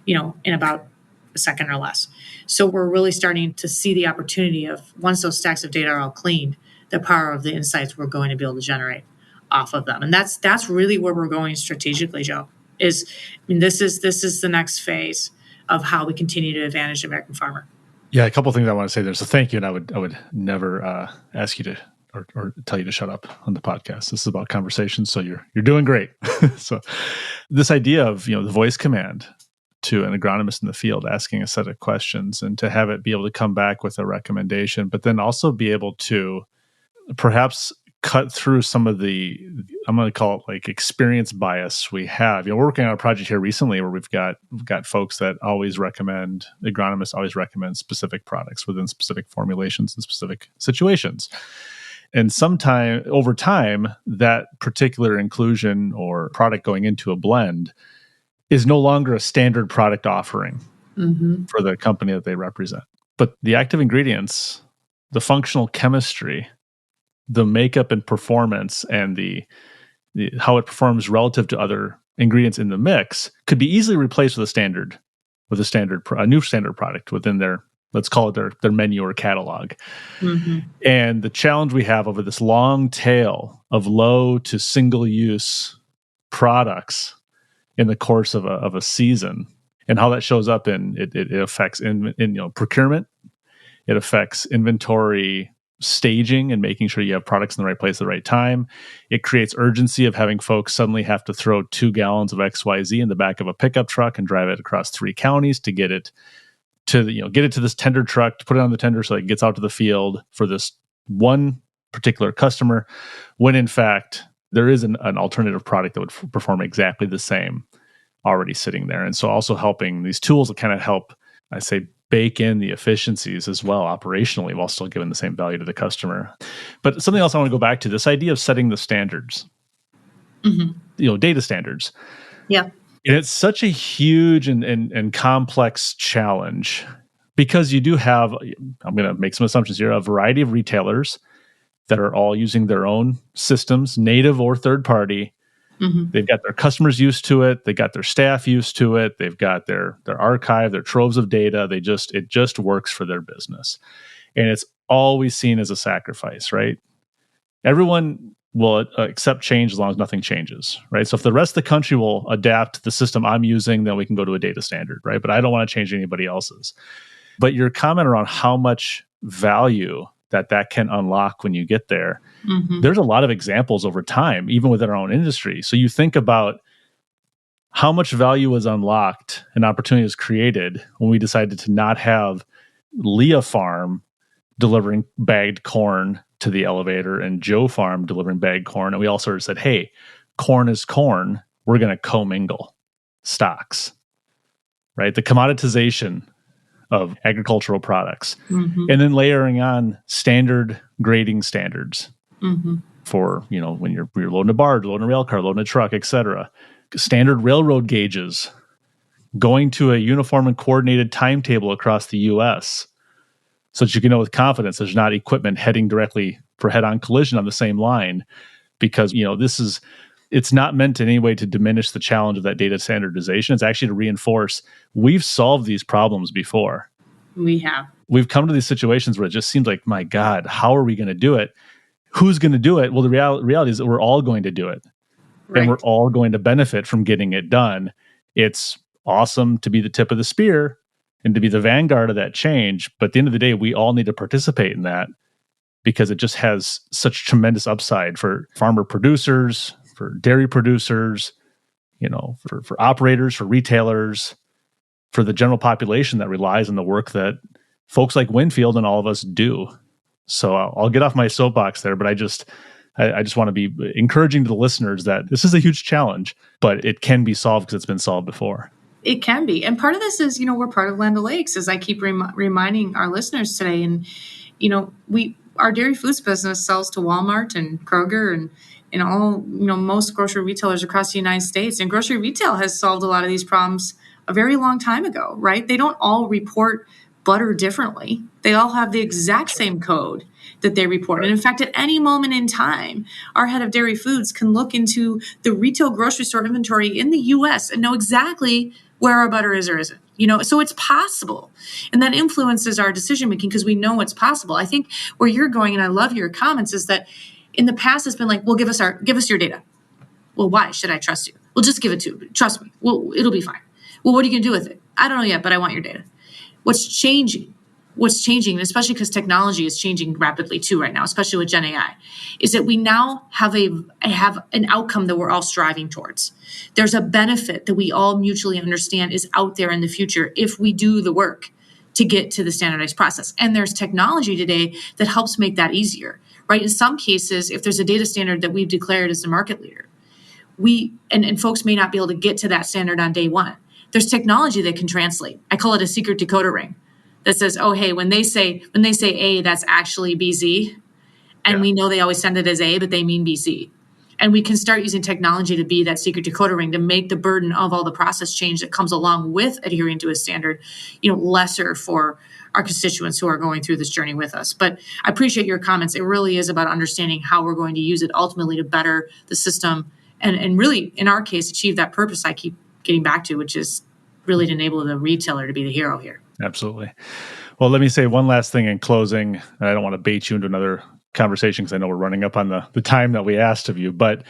S3: in about a second or less. So we're really starting to see the opportunity of, once those stacks of data are all cleaned, the power of the insights we're going to be able to generate off of them. And that's really where we're going strategically, Joe, this is the next phase of how we continue to advantage the American farmer.
S2: Yeah, a couple of things I want to say there. So thank you, and I would never ask you to or tell you to shut up on the podcast. This is about conversation, so you're doing great. So this idea of the voice command to an agronomist in the field asking a set of questions and to have it be able to come back with a recommendation, but then also be able to perhaps cut through some of the, I'm going to call it like experience bias we have. We're working on a project here recently where we've got folks that agronomists always recommend specific products within specific formulations and specific situations. And over time, that particular inclusion or product going into a blend is no longer a standard product offering for the company that they represent. But the active ingredients, the functional chemistry, the makeup and performance, and the how it performs relative to other ingredients in the mix could be easily replaced with a new standard product within their, let's call it their menu or catalog. And the challenge we have over this long tail of low to single use products in the course of a season, and how that shows up in it affects in procurement, it affects inventory staging and making sure you have products in the right place at the right time. It creates urgency of having folks suddenly have to throw 2 gallons of XYZ in the back of a pickup truck and drive it across 3 counties to get it to this tender truck, to put it on the tender so it gets out to the field for this one particular customer, when in fact there is an alternative product that would perform exactly the same already sitting there. And so also helping these tools that kind of help, I say, bake in the efficiencies as well operationally while still giving the same value to the customer. But something else I want to go back to, this idea of setting the standards, data standards.
S3: Yeah.
S2: And it's such a huge and complex challenge because you do have, I'm going to make some assumptions here, a variety of retailers that are all using their own systems, native or third party. They've got their customers used to it. They got their staff used to it. They've got their archive, their troves of data. It just works for their business. And it's always seen as a sacrifice, right? Everyone will accept change as long as nothing changes, right? So if the rest of the country will adapt the system I'm using, then we can go to a data standard, right? But I don't want to change anybody else's. But your comment around how much value that can unlock when you get there, there's a lot of examples over time, even within our own industry. So you think about how much value was unlocked and opportunity was created when we decided to not have Leah Farm delivering bagged corn to the elevator and Joe Farm delivering bagged corn. And we all sort of said, hey, corn is corn. We're going to commingle stocks, right? The commoditization of agricultural products, and then layering on standard grading standards for, when you're loading a barge, loading a rail car, loading a truck, etc. Standard railroad gauges, going to a uniform and coordinated timetable across the U.S. so that you can know with confidence there's not equipment heading directly for head-on collision on the same line, because, it's not meant in any way to diminish the challenge of that data standardization. It's actually to reinforce we've solved these problems before.
S3: We have.
S2: We've come to these situations where it just seems like, my God, how are we going to do it? Who's going to do it? Well, the reality is that we're all going to do it. Right. And we're all going to benefit from getting it done. It's awesome to be the tip of the spear and to be the vanguard of that change. But at the end of the day, we all need to participate in that, because it just has such tremendous upside for farmer producers, for dairy producers, for operators, for retailers, for the general population that relies on the work that folks like Winfield and all of us do. So I'll get off my soapbox there, but I just want to be encouraging to the listeners that this is a huge challenge, but it can be solved because it's been solved before.
S3: It can be. And part of this is, we're part of Land O'Lakes, as I keep reminding our listeners today. And, our dairy foods business sells to Walmart and Kroger and all, most grocery retailers across the United States. And grocery retail has solved a lot of these problems a very long time ago, right? They don't all report butter differently. They all have the exact same code that they report. And in fact, at any moment in time, our head of dairy foods can look into the retail grocery store inventory in the U.S. and know exactly where our butter is or isn't. So it's possible. And that influences our decision making because we know it's possible. I think where you're going, and I love your comments, is that in the past it's been like, well, give us your data. Well, why should I trust you? Well, just give it to me. Trust me. Well, it'll be fine. Well, what are you going to do with it? I don't know yet, but I want your data. What's changing, and especially because technology is changing rapidly too right now, especially with Gen AI, is that we now have an outcome that we're all striving towards. There's a benefit that we all mutually understand is out there in the future if we do the work to get to the standardized process. And there's technology today that helps make that easier, right? In some cases, if there's a data standard that we've declared as the market leader, and folks may not be able to get to that standard on day one. There's technology that can translate. I call it a secret decoder ring that says, oh, hey, when they say A, that's actually BZ. And we know they always send it as A, but they mean BC. And we can start using technology to be that secret decoder ring to make the burden of all the process change that comes along with adhering to a standard, lesser for our constituents who are going through this journey with us. But I appreciate your comments. It really is about understanding how we're going to use it ultimately to better the system and really, in our case, achieve that purpose I keep getting back to, which is really to enable the retailer to be the hero here.
S2: Absolutely. Well, let me say one last thing in closing. I don't want to bait you into another conversation because I know we're running up on the time that we asked of you, but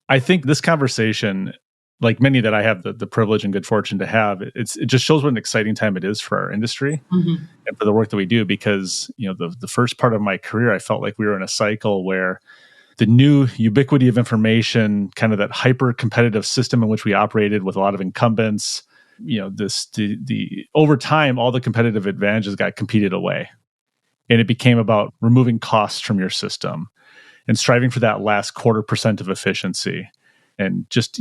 S2: I think this conversation, like many that I have the privilege and good fortune to have, it just shows what an exciting time it is for our industry and for the work that we do, because the first part of my career, I felt like we were in a cycle where the new ubiquity of information, kind of that hyper competitive system in which we operated with a lot of incumbents, the over time, all the competitive advantages got competed away. And it became about removing costs from your system and striving for that last 0.25% of efficiency and just,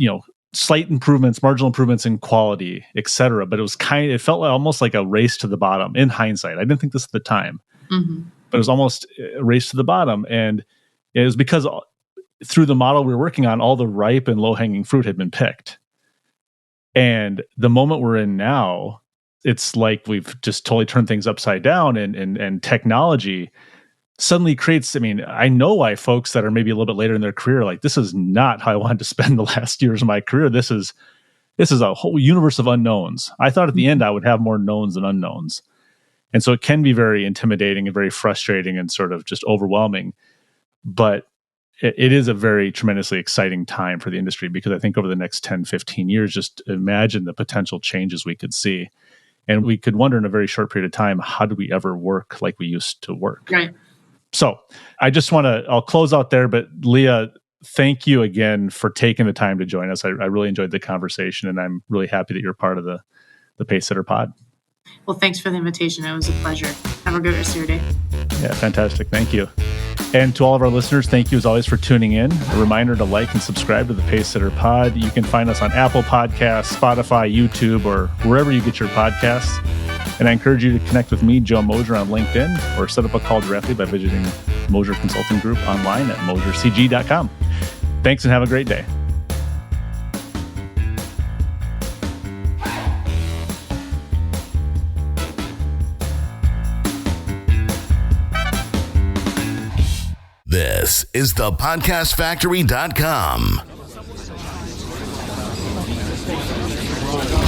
S2: slight improvements, marginal improvements in quality, et cetera. But it felt almost like a race to the bottom in hindsight. I didn't think this at the time, but it was almost a race to the bottom. And it was because through the model we were working on, all the ripe and low-hanging fruit had been picked. And the moment we're in now, it's like we've just totally turned things upside down, and technology suddenly creates, I know why folks that are maybe a little bit later in their career, like, this is not how I wanted to spend the last years of my career. This is a whole universe of unknowns. I thought at the end I would have more knowns than unknowns. And so it can be very intimidating and very frustrating and sort of just overwhelming. But it is a very tremendously exciting time for the industry, because I think over the next 10, 15 years, just imagine the potential changes we could see. And we could wonder in a very short period of time, how do we ever work like we used to work?
S3: Right.
S2: So I'll close out there, but Leah, thank you again for taking the time to join us. I really enjoyed the conversation, and I'm really happy that you're part of the Pacesetter Pod.
S3: Well, thanks for the invitation. It was a pleasure. Have a good rest of your day.
S2: Yeah, fantastic. Thank you. And to all of our listeners, thank you as always for tuning in. A reminder to like and subscribe to the Pacesetter Pod. You can find us on Apple Podcasts, Spotify, YouTube, or wherever you get your podcasts. And I encourage you to connect with me, Joe Mosier, on LinkedIn, or set up a call directly by visiting Moser Consulting Group online at mosercg.com. Thanks and have a great day.
S5: This is thepodcastfactory.com.